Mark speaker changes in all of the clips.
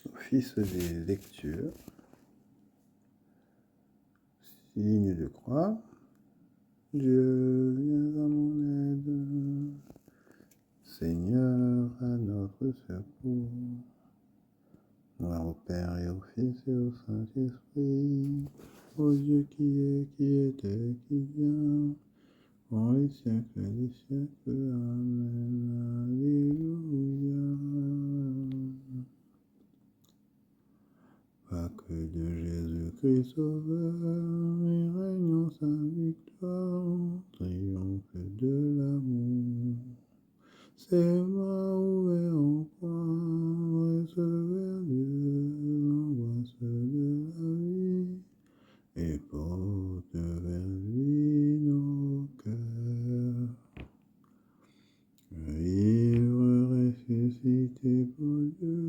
Speaker 1: Office des lectures, signe de croix. Dieu, viens à mon aide. Seigneur, à notre secours. Gloire au Père et au Fils et au Saint-Esprit, au Dieu qui était, qui vient, dans les siècles des siècles. Amen. Alléluia. Pâques de Jésus-Christ Sauveur, et régnant sa victoire, triomphe de l'amour. Ses bras ouverts en croix, recevèrent Dieu, l'angoisse de la vie, et porte vers lui nos cœurs. Vivre, ressuscité pour Dieu,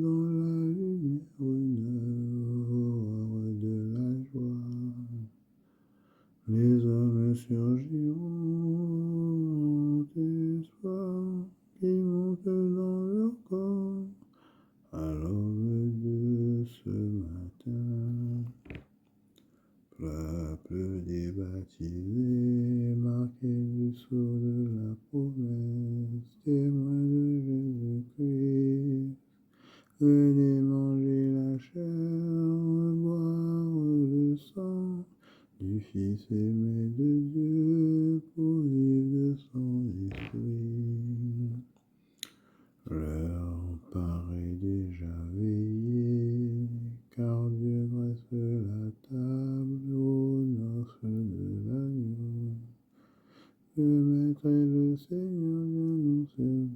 Speaker 1: dans la lumière honneur de la joie. Les hommes surgiront d'espoir, qui montent dans leur corps à l'aube de ce matin. Peuple des baptisés, marqué du sceau de la promesse, témoin de Jésus-Christ, venez manger la chair, boire le sang du Fils aimé de Dieu, pour vivre de son esprit. L'heure paraît déjà veillée, car Dieu dresse la table aux noces de l'agneau. Le Maître et le Seigneur viennent nous servir,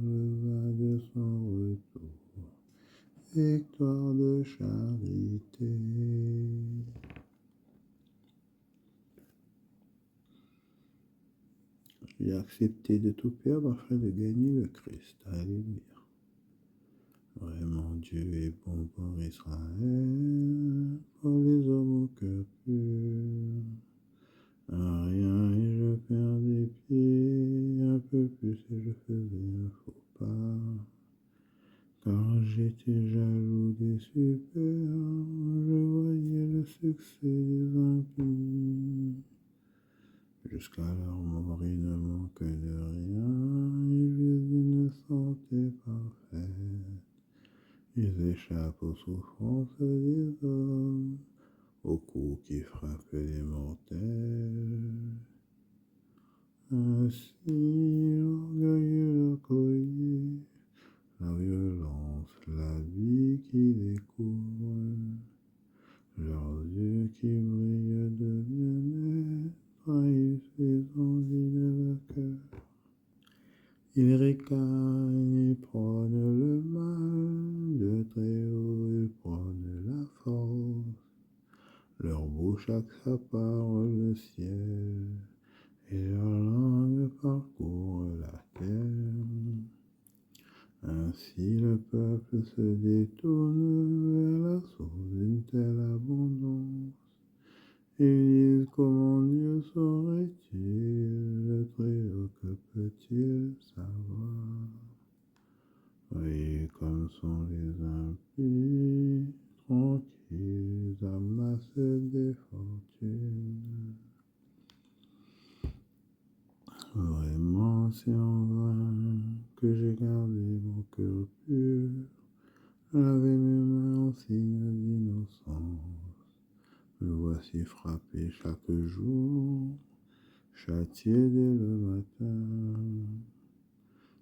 Speaker 1: le vin de son retour, victoire de charité. J'ai accepté de tout perdre afin de gagner le Christ. Alléluia. Vraiment, Dieu est bon pour Israël, pour les hommes au cœur pur. Un rien et je perds des pieds, un peu plus et je faisais un faux pas. Car j'étais jaloux des super, je voyais le succès des impies. Jusqu'à leur mort, ils ne manquent de rien, ils vivent d'une santé parfaite. Ils échappent aux souffrances des hommes, aux coups qui frappent les mortels. Ainsi, l'orgueil leur collier, la violence, la vie qui les couvre, leurs yeux qui brillent de bien-être, trahissent les envies de leur cœur. Ils ricanent, ils prônent le mal, de très haut ils prônent la force. Leur bouche accapare le ciel, et leur langue parcourt la terre. Ainsi le peuple se détourne vers la source d'une telle abondance. Ils disent comment Dieu saurait-il, le Très-Haut que peut-il savoir? Voyez comme sont les impies, tranquilles, amassent des fortunes. Vraiment, c'est en vain que j'ai gardé mon cœur pur, lavé mes mains en signe d'innocence. Me voici frappé chaque jour, châtié dès le matin.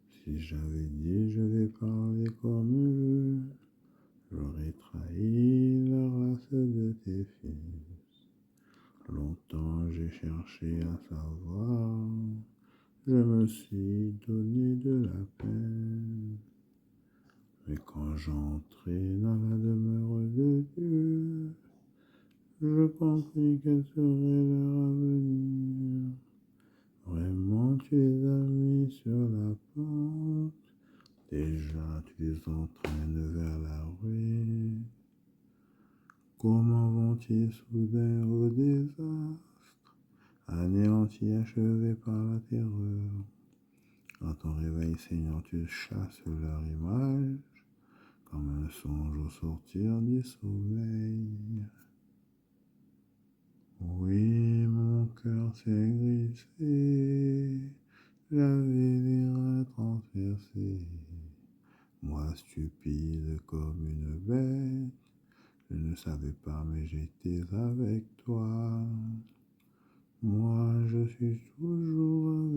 Speaker 1: Si j'avais dit je vais parler comme eux, j'aurais trahi la race de tes fils. Longtemps j'ai cherché à savoir, je me suis donné de la peine. Mais quand j'entrai dans la demeure de Dieu, je compris quel serait leur avenir. Vraiment, tu les as mis sur la pente, déjà tu les entraînes vers la ruine. Comment vont-ils soudain au désastre, anéantis, achevés par la terreur? Quand ton réveil, Seigneur, tu chasses leur image, quand songe au sortir du sommeil. Oui, mon cœur s'est glissé, j'avais les reins transpercés. Moi, stupide comme une bête, je ne savais pas, mais j'étais avec toi. Moi, je suis toujours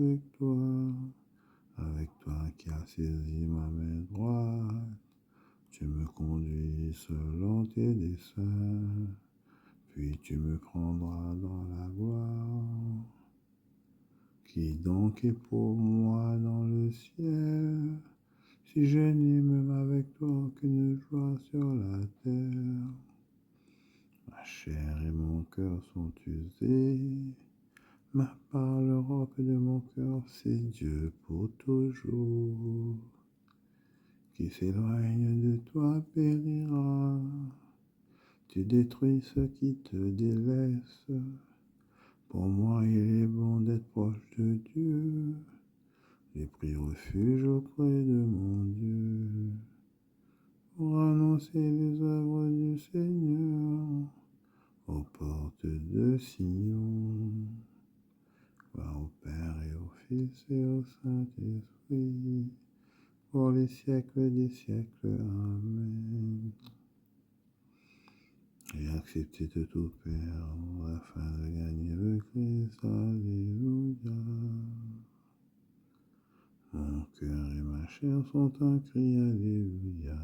Speaker 1: avec toi qui a saisi ma main droite. Tu me conduis selon tes desseins, puis tu me prendras dans la gloire. Qui donc est pour moi dans le ciel, si je n'ai même avec toi aucune joie sur la terre? Ma chair et mon cœur sont usés, ma part, le roc de mon cœur, c'est Dieu pour toujours. Qui s'éloigne de toi périra, tu détruis ce qui te délaisse. Pour moi, il est bon d'être proche de Dieu. J'ai pris refuge auprès de mon Dieu pour annoncer les œuvres du Seigneur aux portes de Sion. Gloire au Père et au Fils et au Saint-Esprit, pour les siècles des siècles. Amen. J'ai accepté de tout perdre afin de gagner le Christ. Alléluia. Mon cœur et ma chair sont un cri. Alléluia.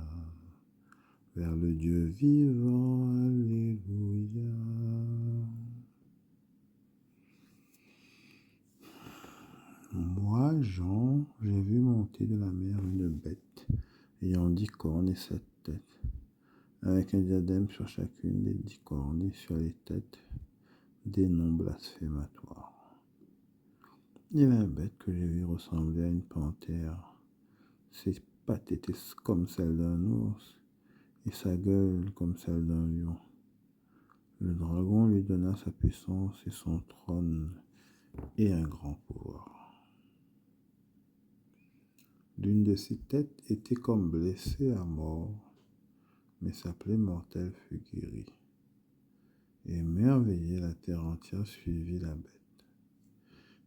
Speaker 1: Vers le Dieu vivant. Alléluia. Moi, Jean, j'ai vu monter de la mer une bête ayant 10 cornes et 7 têtes, avec un diadème sur chacune des 10 cornes et sur les têtes des noms blasphématoires. Et la bête que j'ai vue ressemblait à une panthère. Ses pattes étaient comme celles d'un ours et sa gueule comme celle d'un lion. Le dragon lui donna sa puissance et son trône et un grand pouvoir. L'une de ses têtes était comme blessée à mort, mais sa plaie mortelle fut guérie. Et émerveillée, la terre entière suivit la bête.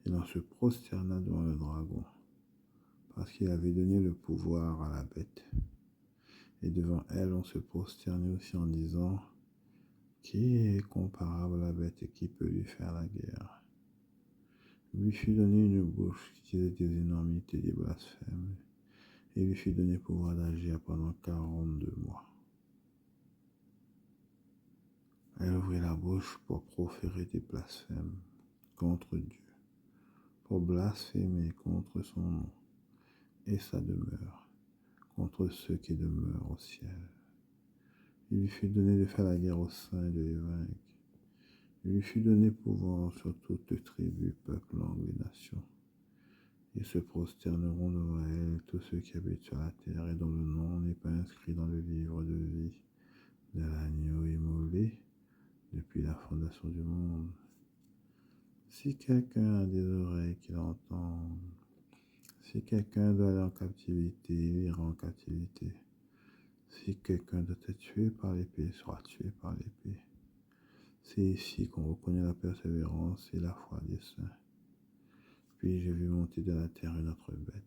Speaker 1: Et l'on se prosterna devant le dragon, parce qu'il avait donné le pouvoir à la bête. Et devant elle, on se prosternait aussi en disant, qui est comparable à la bête et qui peut lui faire la guerre? Lui fut donné une bouche qui disait des énormités, des blasphèmes, et lui fut donné pouvoir d'agir pendant 42 mois. Elle ouvrit la bouche pour proférer des blasphèmes contre Dieu, pour blasphémer contre son nom et sa demeure, contre ceux qui demeurent au ciel. Il lui fut donné de faire la guerre aux saints et de les vaincre. Il lui fut donné pouvoir sur toute tribu, peuple, langue et nation. Ils se prosterneront devant elle, tous ceux qui habitent sur la terre et dont le nom n'est pas inscrit dans le livre de vie de l'agneau immolé depuis la fondation du monde. Si quelqu'un a des oreilles qu'il entende, si quelqu'un doit aller en captivité, il ira en captivité. Si quelqu'un doit être tué par l'épée, sera tué par l'épée. C'est ici qu'on reconnaît la persévérance et la foi des saints. Puis j'ai vu monter de la terre une autre bête.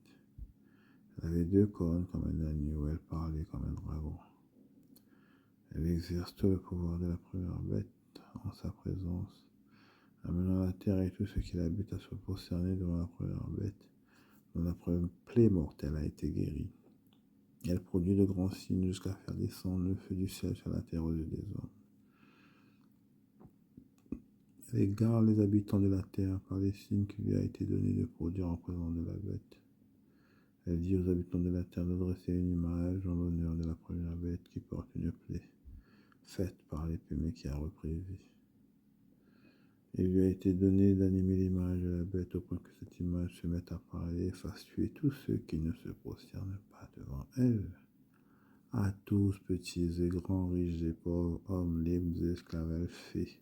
Speaker 1: Elle avait 2 cornes comme un agneau, elle parlait comme un dragon. Elle exerce tout le pouvoir de la première bête en sa présence, amenant la terre et tout ce qui l'habite à se prosterner devant la première bête, dont la plaie mortelle a été guérie. Elle produit de grands signes jusqu'à faire descendre le feu du ciel sur la terre aux yeux des hommes. Elle égare les habitants de la terre par les signes qui lui a été donné de produire en présence de la bête. Elle dit aux habitants de la terre de dresser une image en l'honneur de la première bête qui porte une plaie, faite par l'épée mais qui a repris vie. Il lui a été donné d'animer l'image de la bête au point que cette image se mette à parler et fasse tuer tous ceux qui ne se prosternent pas devant elle. À tous, petits et grands, riches et pauvres, hommes, libres et esclaves, elle fait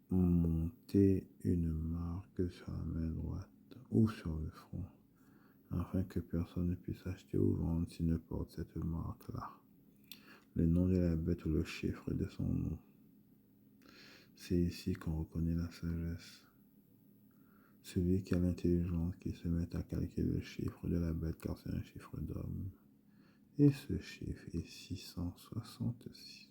Speaker 1: monter une marque sur la main droite ou sur le front, afin que personne ne puisse acheter ou vendre s'il ne porte cette marque-là. Le nom de la bête ou le chiffre de son nom. C'est ici qu'on reconnaît la sagesse. Celui qui a l'intelligence qui se met à calculer le chiffre de la bête car c'est un chiffre d'homme. Et ce chiffre est 666.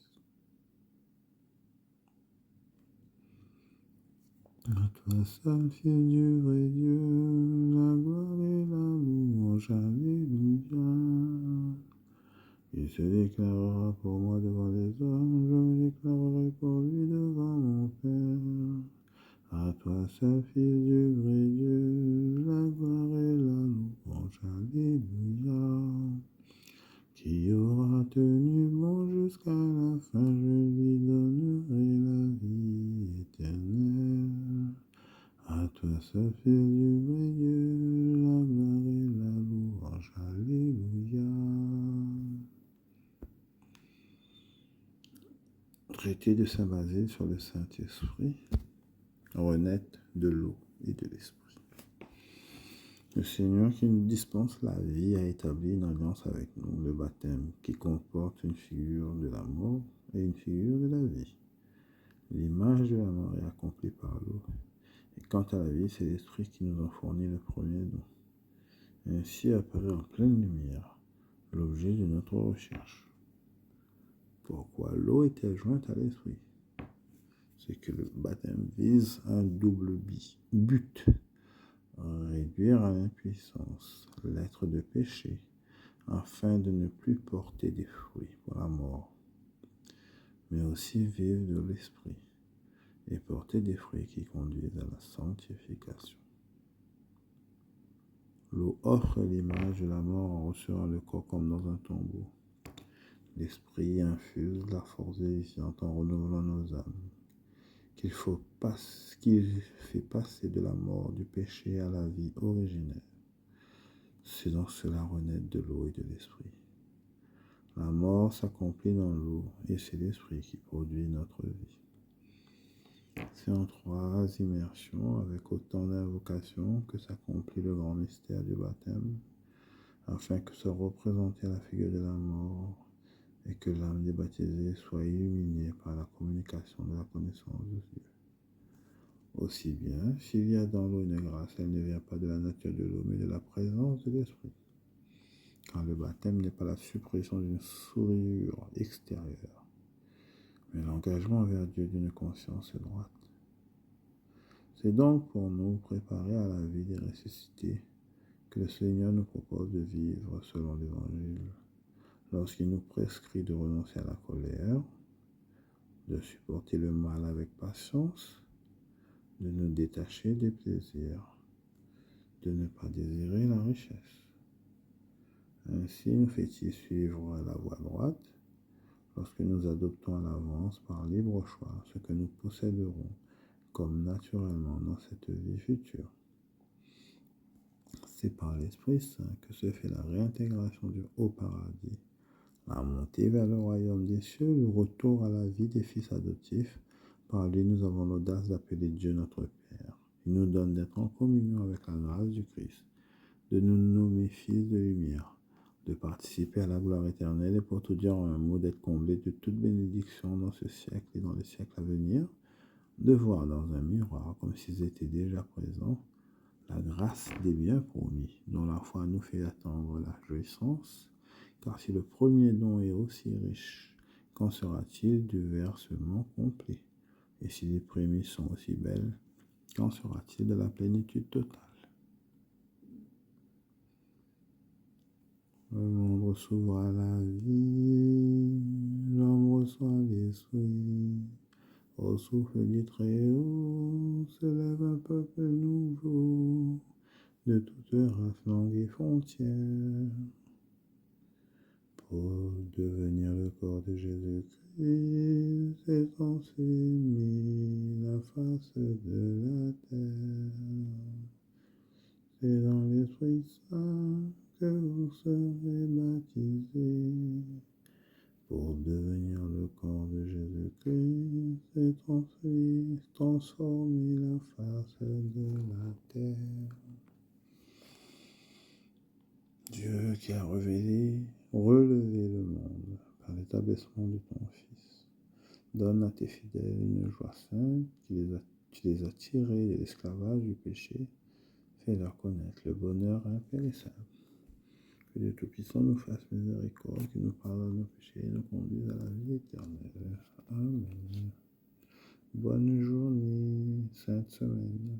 Speaker 1: À toi seul, Fils du vrai Dieu, la gloire et la louange, alléluia. Il se déclarera pour moi devant les hommes, je me déclarerai pour lui devant mon Père. À toi seul, Fils du vrai Dieu, la gloire et la louange, alléluia. Qui aura tenu bon jusqu'à la fin, je lui donnerai la vie éternelle. À toi seul, Fils du vrai Dieu, la gloire et la louange, alléluia. Traité de Saint Basile sur le Saint-Esprit, renaître de l'eau et de l'Esprit. Le Seigneur qui nous dispense la vie a établi une alliance avec nous, le baptême, qui comporte une figure de la mort et une figure de la vie. L'image de la mort est accomplie par l'eau. Et quant à la vie, c'est l'Esprit qui nous en fournit le premier don. Ainsi apparaît en pleine lumière l'objet de notre recherche. Pourquoi l'eau est-elle jointe à l'Esprit? C'est que le baptême vise un double but. Réduire à l'impuissance l'être de péché, afin de ne plus porter des fruits pour la mort, mais aussi vivre de l'esprit et porter des fruits qui conduisent à la sanctification. L'eau offre l'image de la mort en recevant le corps comme dans un tombeau. L'esprit infuse la force vivifiante en renouvelant nos âmes, qu'il fait passer de la mort du péché à la vie originelle. C'est dans cela renaître de l'eau et de l'esprit. La mort s'accomplit dans l'eau et c'est l'esprit qui produit notre vie. C'est en 3 immersions avec autant d'invocations que s'accomplit le grand mystère du baptême, afin que soit représentée la figure de la mort et que l'âme des baptisés soit illuminée par la communication de la connaissance de Dieu. Aussi bien, s'il y a dans l'eau une grâce, elle ne vient pas de la nature de l'eau, mais de la présence de l'esprit. Car le baptême n'est pas la suppression d'une souillure extérieure, mais l'engagement vers Dieu d'une conscience droite. C'est donc pour nous préparer à la vie des ressuscités que le Seigneur nous propose de vivre selon l'Évangile, lorsqu'il nous prescrit de renoncer à la colère, de supporter le mal avec patience, de nous détacher des plaisirs, de ne pas désirer la richesse. Ainsi nous fait-il suivre la voie droite, lorsque nous adoptons à l'avance par libre choix ce que nous posséderons comme naturellement dans cette vie future. C'est par l'Esprit Saint que se fait la réintégration du haut paradis, la montée vers le royaume des cieux, le retour à la vie des fils adoptifs. Par lui, nous avons l'audace d'appeler Dieu notre Père. Il nous donne d'être en communion avec la grâce du Christ, de nous nommer fils de lumière, de participer à la gloire éternelle et pour tout dire en un mot d'être comblé de toute bénédiction dans ce siècle et dans les siècles à venir, de voir dans un miroir, comme s'ils étaient déjà présents, la grâce des biens promis, dont la foi nous fait attendre la jouissance, car si le premier don est aussi riche, qu'en sera-t-il du versement complet? Et si les prémices sont aussi belles, qu'en sera-t-il de la plénitude totale? Le monde reçoit la vie, l'homme reçoit l'esprit. Au souffle du Très-Haut se lève un peuple nouveau, de toute race, langue et frontière, pour devenir le corps de Jésus-Christ, c'est s'aimer la face de la terre. C'est dans l'Esprit Saint que vous serez baptisés, pour devenir le corps de Jésus-Christ et transformer la face de la terre. l'abaissement de ton Fils. Donne à tes fidèles une joie sainte, tu les as tirés de l'esclavage du péché. Fais-leur connaître le bonheur impérissable. Que Dieu Tout-Puissant nous fasse miséricorde, qu'il nous pardonne nos péchés et nous conduise à la vie éternelle. Amen. Bonne journée, sainte semaine.